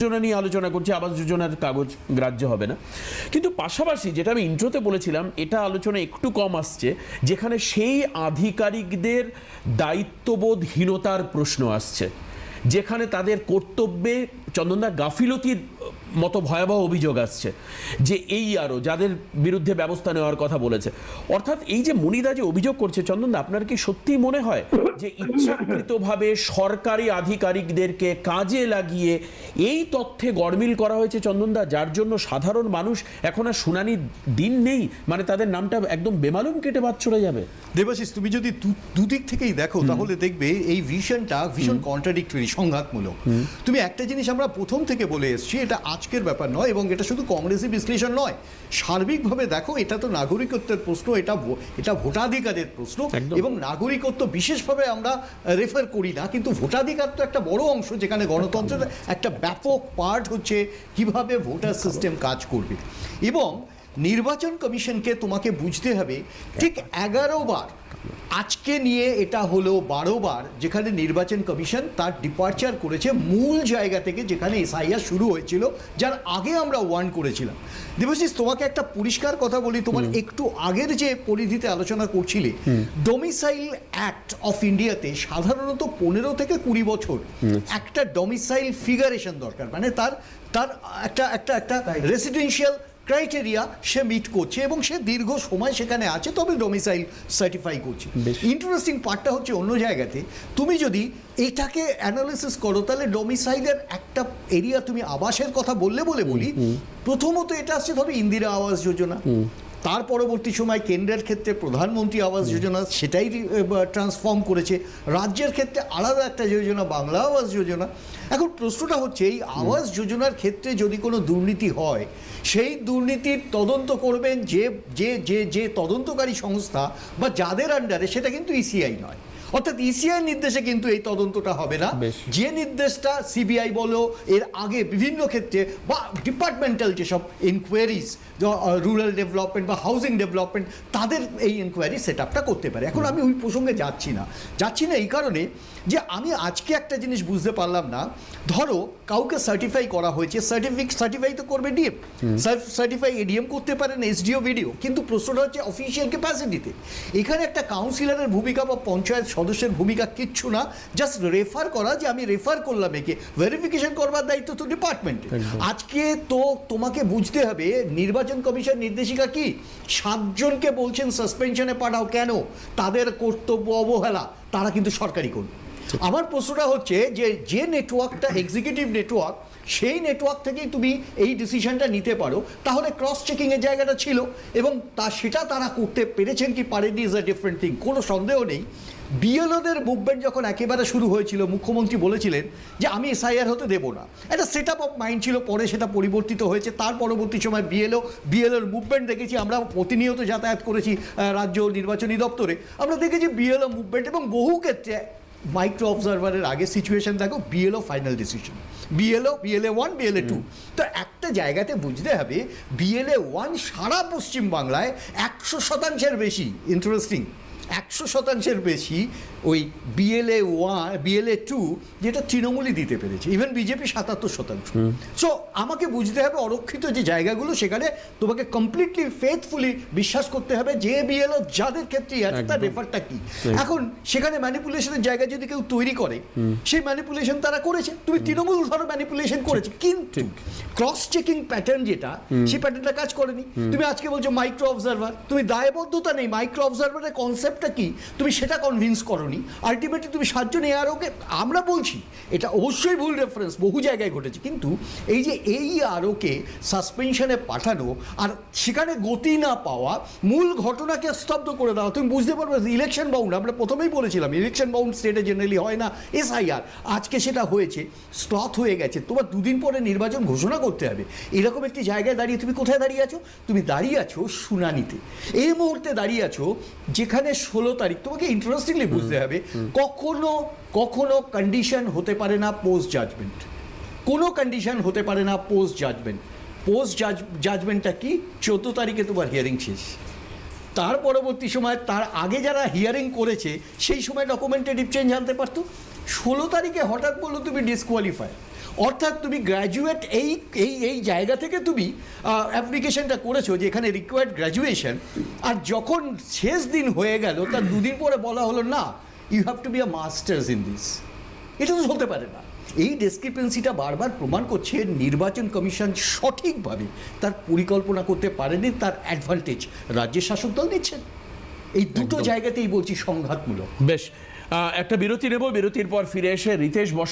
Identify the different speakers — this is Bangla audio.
Speaker 1: যোজনা নিয়ে আলোচনা করছি, আবাস যোজনার কাগজ গ্রাহ্য হবে না, কিন্তু পাশাপাশি যেটা আমি ইন্ট্রোতে বলেছিলাম, এটা আলোচনা একটু কম আসছে, যেখানে সেই আধিকারিকদের দায়িত্ববোধহীনতার প্রশ্ন আসছে, যেখানে তাদের কর্তব্যে চন্দনদা গাফিলতির মতো ভয়াবহ অভিযোগ আসছে, যে এই আরও যাদের বিরুদ্ধে ব্যবস্থা নেওয়ার কথা বলেছে। অর্থাৎ এই যে মনিদা যে অভিযোগ করছে, চন্দনদা আপনার কি সত্যিই মনে হয় যে ইচ্ছাকৃতভাবে সরকারি আধিকারিকদেরকে কাজে লাগিয়ে এই তথ্যে গড়মিল করা হয়েছে চন্দনদা, যার জন্য সাধারণ মানুষ এখন আর শুনানির দিন নেই, মানে তাদের নামটা একদম বেমালুম কেটে বাদ চলে যাবে?
Speaker 2: দেবাশিস, তুমি যদি দুদিক থেকেই দেখো তাহলে দেখবে এই ভিশনটা ভীষণ কন্ট্রাডিক্টরি, সংঘাতমূলক। তুমি একটা জিনিস আমরা প্রথম থেকে বলে এসেছি, এটা আজকের ব্যাপার নয়, এবং এটা শুধু কংগ্রেসি বিশ্লেষণ নয়, সার্বিকভাবে দেখো এটা তো নাগরিকত্বের প্রশ্ন, এটা ভোটাধিকারের প্রশ্ন, এবং নাগরিকত্ব বিশেষভাবে আমরা রেফার করি না, কিন্তু ভোটাধিকার তো একটা বড় অংশ, যেখানে গণতন্ত্রের একটা ব্যাপক পার্ট হচ্ছে কিভাবে ভোটার সিস্টেম কাজ করবে। এবং নির্বাচন কমিশনকে তোমাকে বুঝতে হবে ঠিক 11 বার, আজকে নিয়ে এটা হলো 12 বার, যেখানে নির্বাচন কমিশন তার ডিপার্চার করেছে মূল জায়গা থেকে, যেখানে এসআইআর শুরু হয়েছিল, যার আগে আমরা ওয়ার্ন করেছিলাম। দেবাশিস, তোমাকে একটা পরিষ্কার কথা বলি, তোমার একটু আগের যে পরিধিতে আলোচনা করছিলে, ডোমিসাইল অ্যাক্ট অফ ইন্ডিয়াতে সাধারণত 15 থেকে 20 বছর একটা ডোমিসাইল ফিগারেশন দরকার, মানে তার একটা একটা একটা রেসিডেন্সিয়াল ক্রাইটেরিয়া সে মিট করছে এবং সে দীর্ঘ সময় সেখানে আছে, তবে ডোমিসাইল সার্টিফাই করছে। ইন্টারেস্টিং পার্টটা হচ্ছে অন্য জায়গাতে তুমি যদি এটাকে অ্যানালিসিস করো, তাহলে ডোমিসাইলের একটা এরিয়া, তুমি আবাসের কথা বললে বলি, প্রথমত এটা আসছে ধরো ইন্দিরা আবাস যোজনা, তার পরবর্তী সময় কেন্দ্রের ক্ষেত্রে প্রধানমন্ত্রী আবাস যোজনা, সেটাই ট্রান্সফর্ম করেছে, রাজ্যের ক্ষেত্রে আলাদা একটা যোজনা, বাংলা আবাস যোজনা। এখন প্রশ্নটা হচ্ছে, এই আবাস যোজনার ক্ষেত্রে যদি কোনো দুর্নীতি হয়, সেই দুর্নীতির তদন্ত করবেন যে যে যে যে তদন্তকারী সংস্থা বা যাদের আন্ডারে, সেটা কিন্তু ইসিআই নয়, অর্থাৎ ইসিআই নির্দেশে কিন্তু এই তদন্তটা হবে না। যে নির্দেশটা সিবিআই বলো, এর আগে বিভিন্ন ক্ষেত্রে বা ডিপার্টমেন্টাল যেসব ইনকোয়ারিজ, রুরাল ডেভেলপমেন্ট বা হাউজিং ডেভেলপমেন্ট, তাদের এই ইনকোয়ারি সেট আপটা করতে পারে। এখন আমি ওই প্রসঙ্গে যাচ্ছি না এই কারণে যে আমি আজকে একটা জিনিস বুঝতে পারলাম না, ধরো কাউকে সার্টিফাই করা হয়েছে, সার্টিফাই তো করবে ডিএম, সার্টিফাই এডিএম করতে পারেন, এসডিও ভিডিও, কিন্তু প্রশ্নটা হচ্ছে অফিসিয়াল ক্যাপাসিটিতে। এখানে একটা কাউন্সিলরের ভূমিকা বা পঞ্চায়েত সদস্যের ভূমিকা কিচ্ছু না, জাস্ট রেফার করা, যে আমি রেফার করলাম একে, ভেরিফিকেশন করবার দায়িত্ব তো ডিপার্টমেন্টে। আজকে তো তোমাকে বুঝতে হবে নির্বাচন কমিশন নির্দেশিকা কি 7 জনকে বলছেন সাসপেনশনে পাঠাও, কেন? তাদের কর্তব্য অবহেলা, তারা কিন্তু সরকারি করবে। আমার প্রশ্নটা হচ্ছে যে নেটওয়ার্কটা এক্সিকিউটিভ নেটওয়ার্ক, সেই নেটওয়ার্ক থেকেই তুমি এই ডিসিশনটা নিতে পারো, তাহলে ক্রস চেকিংয়ের জায়গাটা ছিল, এবং সেটা তারা করতে পেরেছেন কি পারেননি ইজ আ ডিফারেন্ট থিং, কোনো সন্দেহ নেই। বিএলওদের মুভমেন্ট যখন একেবারে শুরু হয়েছিল, মুখ্যমন্ত্রী বলেছিলেন যে আমি এসআইআর হতে দেবো না, একটা সেট আপ অফ মাইন্ড ছিল, পরে সেটা পরিবর্তিত হয়েছে। তার পরবর্তী সময় বিএলওর মুভমেন্ট দেখেছি আমরা, প্রতিনিয়ত যাতায়াত করেছি রাজ্য নির্বাচনী দপ্তরে, আমরা দেখেছি বিএলও মুভমেন্ট, এবং বহু ক্ষেত্রে মাইক্রো অবজারভারের আগে সিচুয়েশন দেখো, BLO final decision, BLA 1, BLA 2। তো একটা জায়গাতে বুঝতে হবে, বিএলএ 1 সারা পশ্চিমবাংলায় 100% বেশি, ইন্টারেস্টিং, 100% বেশি ওই বিএলএ 2 যেটা তৃণমূলই দিতে পেরেছে, ইভেন বিজেপি 77%। সো আমাকে বুঝতে হবে অরক্ষিত যে জায়গাগুলো, সেখানে তোমাকে কমপ্লিটলি ফেথফুলি বিশ্বাস করতে হবে যে বিএলও যাদের ক্ষেত্রে তার রেফারটা কি। এখন সেখানে ম্যানিপুলেশনের জায়গা যদি কেউ তৈরি করে, সেই ম্যানিপুলেশন তারা করেছে, তুমি তৃণমূল ধরো ম্যানিপুলেশন করেছে, কিন্তু ক্রস চেকিং প্যাটার্ন যেটা, সেই প্যাটার্নটা কাজ করেনি। তুমি আজকে বলছো মাইক্রো অবজারভার, তুমি দায়বদ্ধতা নেই, মাইক্রো অবজারভারের কনসেপ্টটা কি তুমি সেটা কনভিন্স করোনি, আলটিমেটলি তুমি 7 জন এআরওকে, আমরা বলছি এটা অবশ্যই ভুল রেফারেন্স, বহু জায়গায় ঘটেছে, কিন্তু এই যে এআরওকে সাসপেনশনে পাঠানো আর সেখানে গতি না পাওয়া, মূল ঘটনাকে স্তব্ধ করে দেওয়া, তুমি বুঝতে পারবে ইলেকশন বাউন্ড, আমরা প্রথমেই বলেছিলাম ইলেকশন বাউন্ড স্টেটে জেনারেলি হয় না এসআইআর, আজকে সেটা হয়েছে, স্লথ হয়ে গেছে, তোমার 2 দিন পরে নির্বাচন ঘোষণা করতে হবে, এরকম একটি জায়গায় দাঁড়িয়ে তুমি কোথায় দাঁড়িয়ে আছো? তুমি দাঁড়িয়ে আছো শুনানিতে, এই মুহূর্তে দাঁড়িয়ে আছো যেখানে 16 তারিখ, তোমাকে ইন্টারেস্টিংলি বুঝতে হবে, কখনো কন্ডিশন হতে পারে না পোস্ট জাজমেন্ট, কোনো কন্ডিশন হতে পারে না পোস্ট জাজমেন্ট। পোস্ট জাজমেন্টটা কি? 14 তারিখে তোমার হিয়ারিং শেষ, তার পরবর্তী সময়, তার আগে যারা হিয়ারিং করেছে সেই সময় ডকুমেন্টেটিভ চেঞ্জ আনতে পারতো, 16 তারিখে হঠাৎ বললো তুমি ডিসকোয়ালিফাই, অর্থাৎ তুমি গ্র্যাজুয়েট এই এই এই জায়গা থেকে তুমি অ্যাপ্লিকেশনটা করেছো যে এখানে রিকোয়ার্ড গ্র্যাজুয়েশন, আর যখন শেষ দিন হয়ে গেল তার দুদিন পরে বলা হলো না, you have to be a masters in this. এটা তো চলতে পারে না। এই ডেসক্রিপেন্সিটা বারবার প্রমাণ করছে নির্বাচন কমিশন সঠিকভাবে তার পরিকল্পনা করতে পারেনি, তার অ্যাডভান্টেজ রাজ্যের শাসক দল নিচ্ছেন। এই দুটো জায়গাতেই বলছি সংঘাতমূলক।
Speaker 1: বেশ, একটা বিরতি নেব, বিরতির পর ফিরে এসে রিতেশ বস